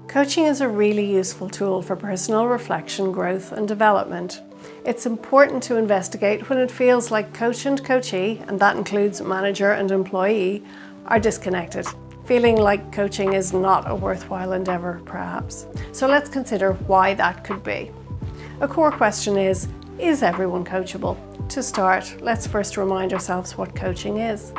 Coaching is a really useful tool for personal reflection, growth and development. It's important to investigate when it feels like coach and coachee, and that includes manager and employee, are disconnected, feeling like coaching is not a worthwhile endeavour perhaps. So let's consider why that could be. A core question is everyone coachable? To start, let's first remind ourselves what coaching is.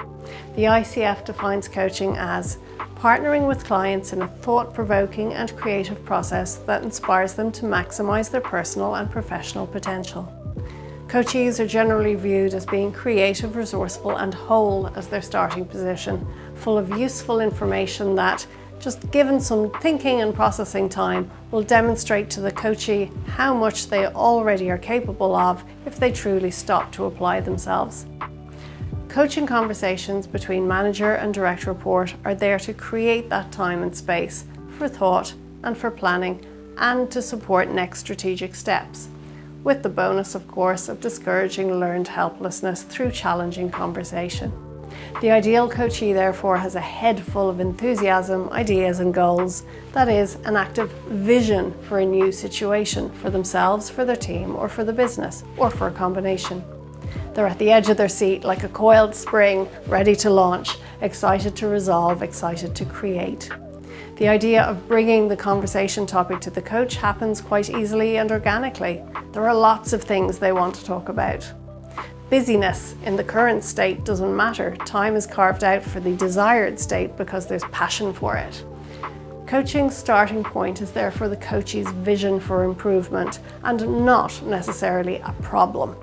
The ICF defines coaching as partnering with clients in a thought-provoking and creative process that inspires them to maximise their personal and professional potential. Coachees are generally viewed as being creative, resourceful and whole as their starting position, full of useful information that, just given some thinking and processing time, will demonstrate to the coachee how much they already are capable of if they truly stop to apply themselves. Coaching conversations between manager and direct report are there to create that time and space for thought and for planning and to support next strategic steps, with the bonus, of course, of discouraging learned helplessness through challenging conversation. The ideal coachee, therefore, has a head full of enthusiasm, ideas and goals, that is, an active vision for a new situation for themselves, for their team or for the business, or for a combination. They're at the edge of their seat like a coiled spring, ready to launch, excited to resolve, excited to create. The idea of bringing the conversation topic to the coach happens quite easily and organically. There are lots of things they want to talk about. Busyness in the current state doesn't matter. Time is carved out for the desired state because there's passion for it. Coaching's starting point is therefore the coachee's vision for improvement and not necessarily a problem.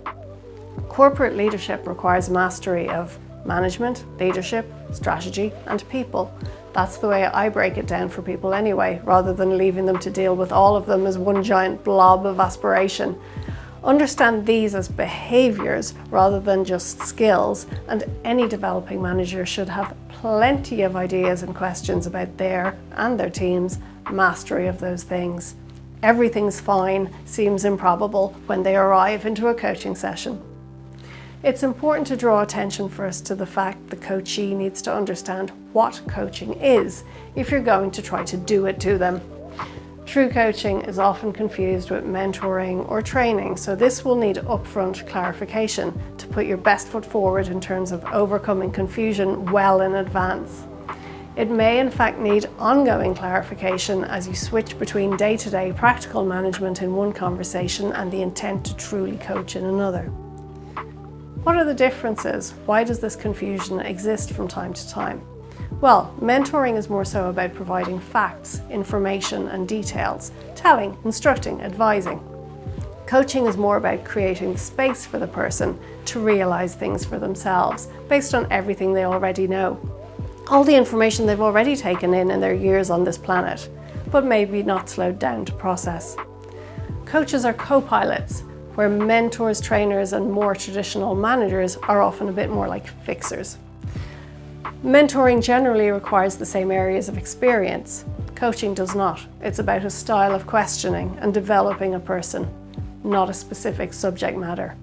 Corporate leadership requires mastery of management, leadership, strategy and people. That's the way I break it down for people anyway, rather than leaving them to deal with all of them as one giant blob of aspiration. Understand these as behaviours rather than just skills, and any developing manager should have plenty of ideas and questions about their and their team's mastery of those things. Everything's fine seems improbable when they arrive into a coaching session. It's important to draw attention first to the fact the coachee needs to understand what coaching is if you're going to try to do it to them. True coaching is often confused with mentoring or training, so this will need upfront clarification to put your best foot forward in terms of overcoming confusion well in advance. It may in fact need ongoing clarification as you switch between day-to-day practical management in one conversation and the intent to truly coach in another. What are the differences? Why does this confusion exist from time to time? Well, mentoring is more so about providing facts, information and details, telling, instructing, advising. Coaching is more about creating the space for the person to realise things for themselves based on everything they already know. All the information they've already taken in their years on this planet, but maybe not slowed down to process. Coaches are co-pilots, where mentors, trainers and more traditional managers are often a bit more like fixers. Mentoring generally requires the same areas of experience. Coaching does not. It's about a style of questioning and developing a person, not a specific subject matter.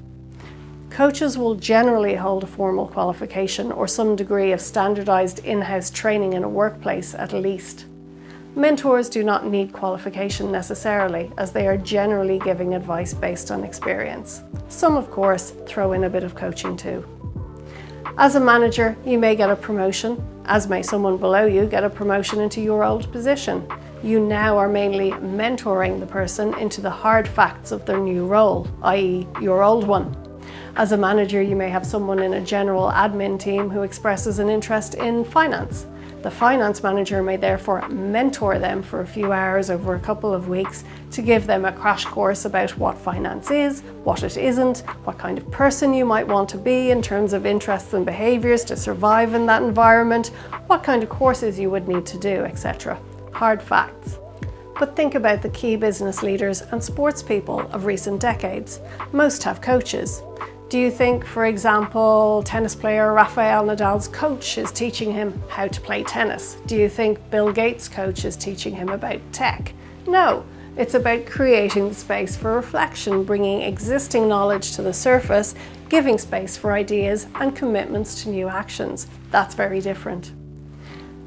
Coaches will generally hold a formal qualification or some degree of standardized in-house training in a workplace at least. Mentors do not need qualification necessarily, as they are generally giving advice based on experience. Some, of course, throw in a bit of coaching too. As a manager, you may get a promotion, as may someone below you get a promotion into your old position. You now are mainly mentoring the person into the hard facts of their new role, i.e. your old one. As a manager, you may have someone in a general admin team who expresses an interest in finance. The finance manager may therefore mentor them for a few hours over a couple of weeks to give them a crash course about what finance is, what it isn't, what kind of person you might want to be in terms of interests and behaviours to survive in that environment, what kind of courses you would need to do, etc. Hard facts. But think about the key business leaders and sports people of recent decades. Most have coaches. Do you think, for example, tennis player Rafael Nadal's coach is teaching him how to play tennis? Do you think Bill Gates' coach is teaching him about tech? No, it's about creating the space for reflection, bringing existing knowledge to the surface, giving space for ideas and commitments to new actions. That's very different.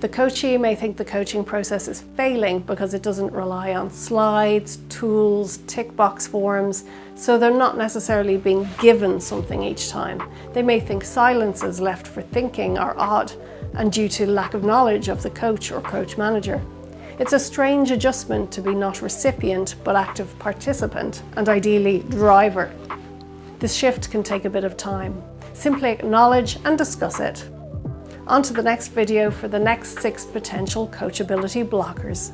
The coachee may think the coaching process is failing because it doesn't rely on slides, tools, tick box forms, so they're not necessarily being given something each time. They may think silences left for thinking are odd and due to lack of knowledge of the coach or coach manager. It's a strange adjustment to be not recipient but active participant and ideally driver. This shift can take a bit of time. Simply acknowledge and discuss it. On to the next video for the next 6 potential coachability blockers.